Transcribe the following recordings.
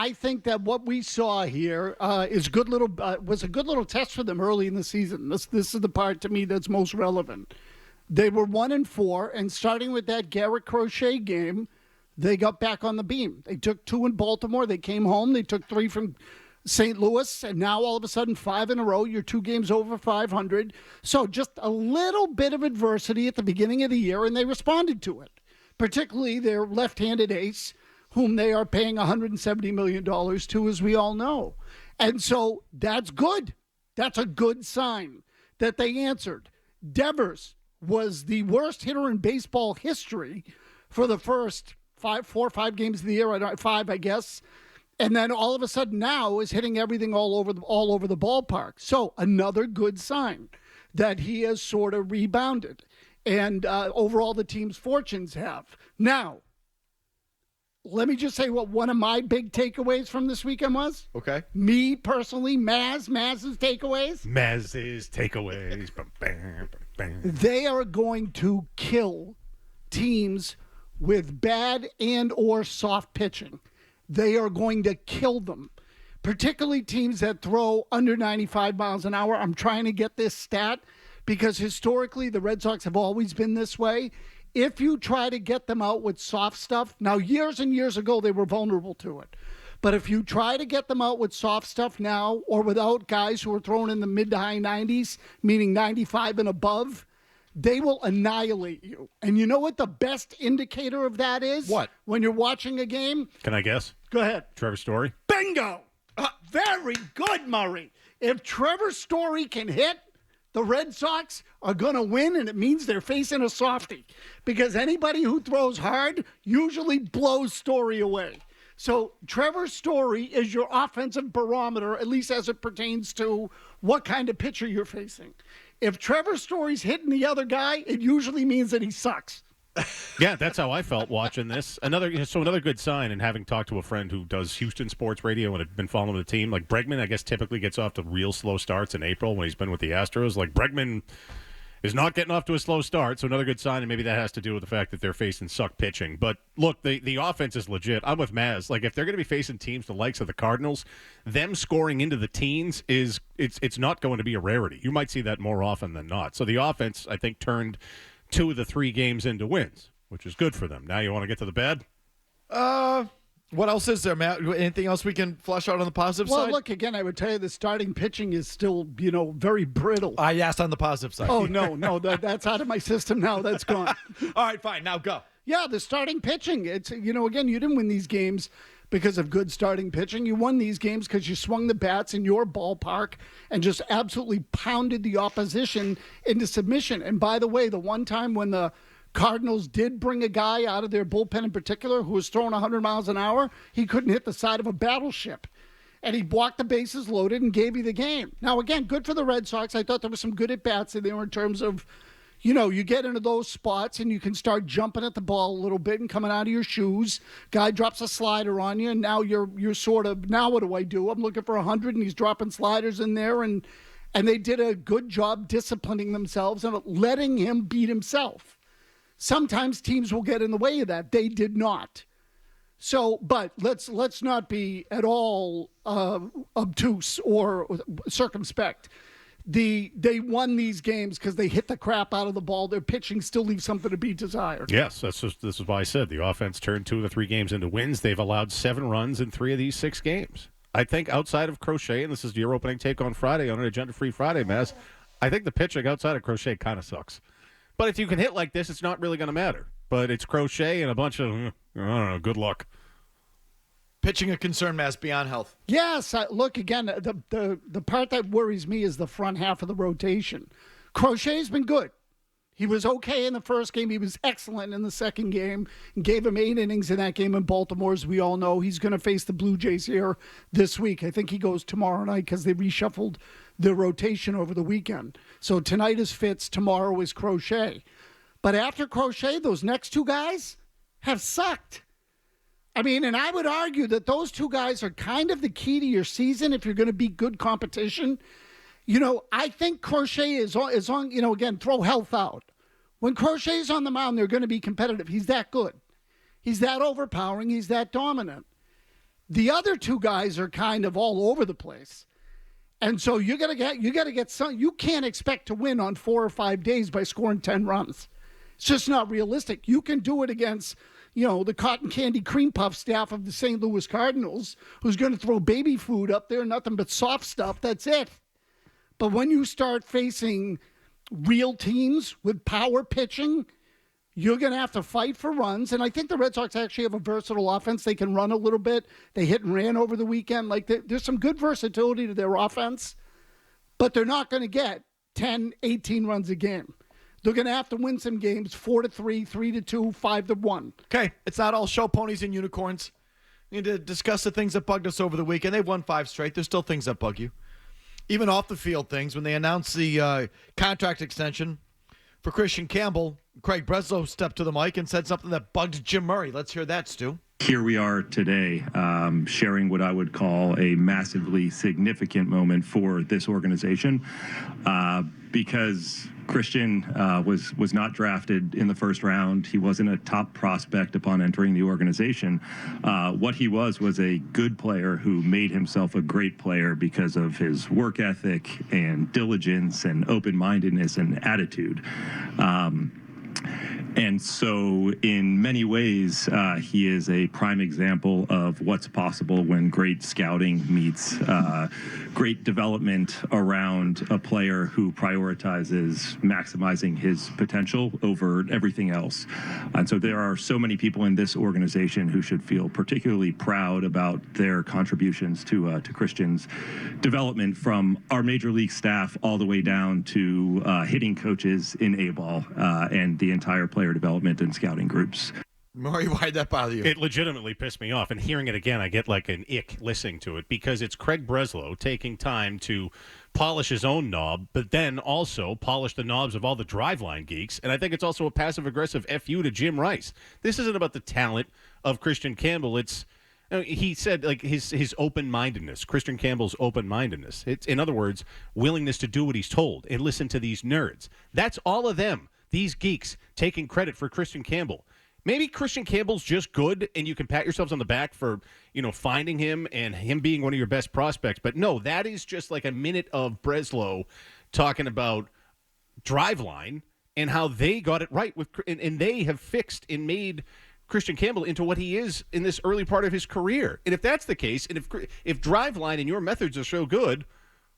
I think that what we saw here is was a good little test for them early in the season. This is the part to me that's most relevant. They were 1-4, and starting with that Garrett Crochet game, they got back on the beam. They took 2 in Baltimore. They came home. They took 3 from St. Louis, and now all of a sudden 5 in a row. You're 2 games over 500. So just a little bit of adversity at the beginning of the year, and they responded to it, particularly their left-handed ace, whom they are paying $170 million to, as we all know. And so that's good. That's a good sign that they answered. Devers was the worst hitter in baseball history for the first 4 or 5 games of the year, 5, I guess. And then all of a sudden now is hitting everything all over the ballpark. So another good sign that he has sort of rebounded. And overall, the team's fortunes have. Now, let me just say what one of my big takeaways from this weekend was. Okay. Me personally, Mazz's takeaways. Mazz's takeaways. They are going to kill teams with bad and or soft pitching. They are going to kill them, particularly teams that throw under 95 miles an hour. I'm trying to get this stat because historically the Red Sox have always been this way. If you try to get them out with soft stuff, now years and years ago they were vulnerable to it. But if you try to get them out with soft stuff now or without guys who are thrown in the mid to high 90s, meaning 95 and above, they will annihilate you. And you know what the best indicator of that is? What? When you're watching a game? Can I guess? Go ahead. Trevor Story? Bingo! Very good, Murray. If Trevor Story can hit, the Red Sox are going to win, and it means they're facing a softie. Because anybody who throws hard usually blows Story away. So Trevor Story is your offensive barometer, at least as it pertains to what kind of pitcher you're facing. If Trevor Story's hitting the other guy, it usually means that he sucks. Yeah, that's how I felt watching this. Another good sign, and having talked to a friend who does Houston sports radio and had been following the team, like Bregman, I guess typically gets off to real slow starts in April when he's been with the Astros. Like Bregman is not getting off to a slow start, so another good sign, and maybe that has to do with the fact that they're facing suck pitching. But look, the offense is legit. I'm with Mazz. Like if they're going to be facing teams the likes of the Cardinals, them scoring into the teens it's not going to be a rarity. You might see that more often than not. So the offense, I think, turned 2 of the 3 games into wins, which is good for them. Now you want to get to the bad? What else is there, Matt? Anything else we can flush out on the positive side? Well, look, again, I would tell you the starting pitching is still, very brittle. I asked on the positive side. Oh, no, that's out of my system now. That's gone. All right, fine. Now go. Yeah, the starting pitching. It's, again, you didn't win these games because of good starting pitching. You won these games because you swung the bats in your ballpark and just absolutely pounded the opposition into submission. And by the way, the one time when the Cardinals did bring a guy out of their bullpen in particular who was throwing 100 miles an hour, he couldn't hit the side of a battleship. And he walked the bases loaded and gave you the game. Now, again, good for the Red Sox. I thought there was some good at-bats in there in terms of, you get into those spots and you can start jumping at the ball a little bit and coming out of your shoes. Guy drops a slider on you, and now you're sort of, now what do? I'm looking for 100, and he's dropping sliders in there. And they did a good job disciplining themselves and letting him beat himself. Sometimes teams will get in the way of that. They did not. So, but let's not be at all obtuse or circumspect. They won these games because they hit the crap out of the ball. Their pitching still leaves something to be desired. Yes, this is why I said the offense turned 2 of the 3 games into wins. They've allowed 7 runs in 3 of these 6 games. I think outside of Crochet, and this is your opening take on Friday on an Agenda-Free Friday, Mazz, I think the pitching outside of Crochet kind of sucks. But if you can hit like this, it's not really going to matter. But it's Crochet and a bunch of, I don't know, good luck. Pitching a concern, Mass, beyond health. Yes, look, again, the part that worries me is the front half of the rotation. Crochet's been good. He was okay in the first game. He was excellent in the second game and gave him 8 innings in that game in Baltimore, as we all know. He's going to face the Blue Jays here this week. I think he goes tomorrow night because they reshuffled the rotation over the weekend. So tonight is Fitz, tomorrow is Crochet. But after Crochet, those next 2 guys have sucked. I mean, and I would argue that those 2 guys are kind of the key to your season if you're going to be good competition. I think Crochet is on, again, throw health out. When Crochet's on the mound, they're going to be competitive. He's that good. He's that overpowering. He's that dominant. The other two guys are kind of all over the place. And so you got to get some. You can't expect to win on 4 or 5 days by scoring 10 runs. It's just not realistic. You can do it against, the cotton candy cream puff staff of the St. Louis Cardinals, who's going to throw baby food up there, nothing but soft stuff. That's it. But when you start facing real teams with power pitching, you're going to have to fight for runs. And I think the Red Sox actually have a versatile offense. They can run a little bit. They hit and ran over the weekend. There's some good versatility to their offense, but they're not going to get 10, 18 runs a game. They're going to have to win some games 4-3, 3-2, 5-1. Okay, it's not all show ponies and unicorns. We need to discuss the things that bugged us over the weekend. They won 5 straight. There's still things that bug you. Even off the field things. When they announced the contract extension for Kristian Campbell, Craig Brezlo stepped to the mic and said something that bugged Jim Murray. Let's hear that, Stu. Here we are today, sharing what I would call a massively significant moment for this organization, because Kristian was not drafted in the first round. He wasn't a top prospect upon entering the organization. What he was a good player who made himself a great player because of his work ethic and diligence and open-mindedness and attitude. And so in many ways, he is a prime example of what's possible when great scouting meets great development around a player who prioritizes maximizing his potential over everything else. And so there are so many people in this organization who should feel particularly proud about their contributions to Kristian's development, from our major league staff all the way down to hitting coaches in A-ball and the entire player development and scouting groups. Murray, why'd that bother you? It legitimately pissed me off, and hearing it again, I get like an ick listening to it, because it's Craig Brezlo taking time to polish his own knob, but then also polish the knobs of all the driveline geeks, and I think it's also a passive-aggressive FU to Jim Rice. This isn't about the talent of Kristian Campbell. It's he said like his open-mindedness, Kristian Campbell's open-mindedness. It's, in other words, willingness to do what he's told and listen to these nerds. That's all of them. These geeks taking credit for Kristian Campbell. Maybe Kristian Campbell's just good, and you can pat yourselves on the back for, finding him and him being one of your best prospects. But no, that is just like a minute of Brezlo talking about Driveline and how they got it right and they have fixed and made Kristian Campbell into what he is in this early part of his career. And if that's the case, and if Driveline and your methods are so good,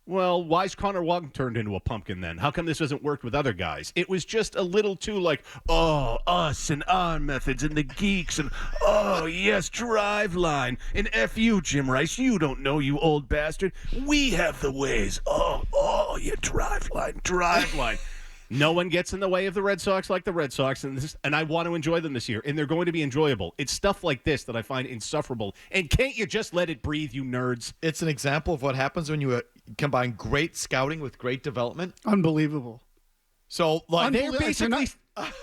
well, why's Connor Wong turned into a pumpkin then? How come this hasn't worked with other guys? It was just a little too like, oh, us and our methods and the geeks and, oh, yes, Driveline. And F you, Jim Rice. You don't know, you old bastard. We have the ways. Oh, yeah, Driveline. No one gets in the way of the Red Sox like the Red Sox, and I want to enjoy them this year, and they're going to be enjoyable. It's stuff like this that I find insufferable. And can't you just let it breathe, you nerds? It's an example of what happens when you combine great scouting with great development. Unbelievable. So, like, they're basically...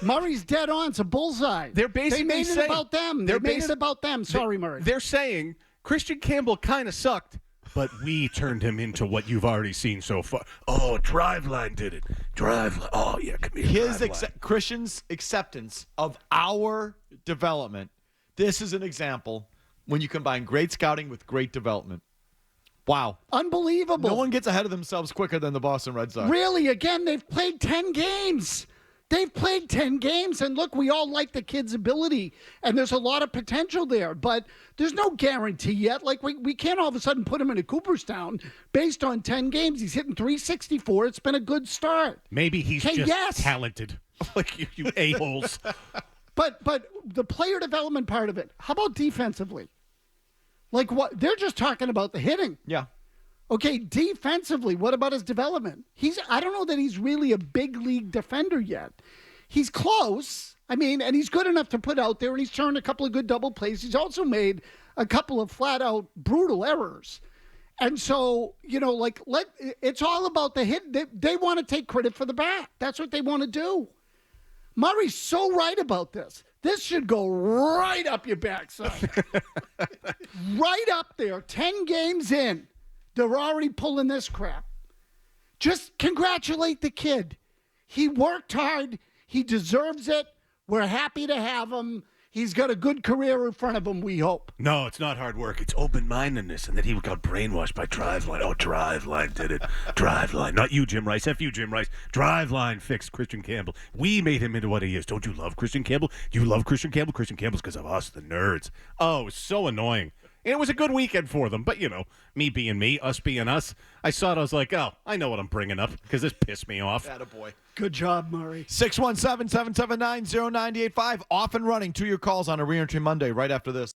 Murray's dead on. It's a bullseye. They're basically they made saying, it about them. They made it about them. Sorry, Murray. They're saying Kristian Campbell kind of sucked, but we turned him into what you've already seen so far. Oh, Driveline did it. Driveline. Oh, yeah, come here. Kristian's acceptance of our development. This is an example when you combine great scouting with great development. Wow. Unbelievable. No one gets ahead of themselves quicker than the Boston Red Sox. Really? Again, they've played 10 games. They've played 10 games, and look, we all like the kid's ability, and there's a lot of potential there, but there's no guarantee yet. Like, we can't all of a sudden put him in a Cooperstown based on 10 games. He's hitting .364. It's been a good start. Maybe he's just talented, like you a-holes. But the player development part of it, how about defensively? Like, what? They're just talking about the hitting. Yeah. Okay, defensively, what about his development? I don't know that he's really a big league defender yet. He's close. I mean, and he's good enough to put out there, and he's turned a couple of good double plays. He's also made a couple of flat-out brutal errors. And so, it's all about the hit. They want to take credit for the bat. That's what they want to do. Murray's so right about this. This should go right up your backside. Right up there, 10 games in. They're already pulling this crap. Just congratulate the kid. He worked hard. He deserves it. We're happy to have him. He's got a good career in front of him, we hope. No, it's not hard work. It's open-mindedness, and that he got brainwashed by Driveline. Oh, Driveline did it. Driveline. Not you, Jim Rice. F you, Jim Rice. Driveline fixed Kristian Campbell. We made him into what he is. Don't you love Kristian Campbell? Do you love Kristian Campbell? Kristian Campbell's because of us, the nerds. Oh, it was so annoying. And it was a good weekend for them. But, me being me, us being us, I saw it. I was like, oh, I know what I'm bringing up because this pissed me off. Attaboy. Good job, Murray. 617-779-0985. Off and running to your calls on a Reentry Monday right after this.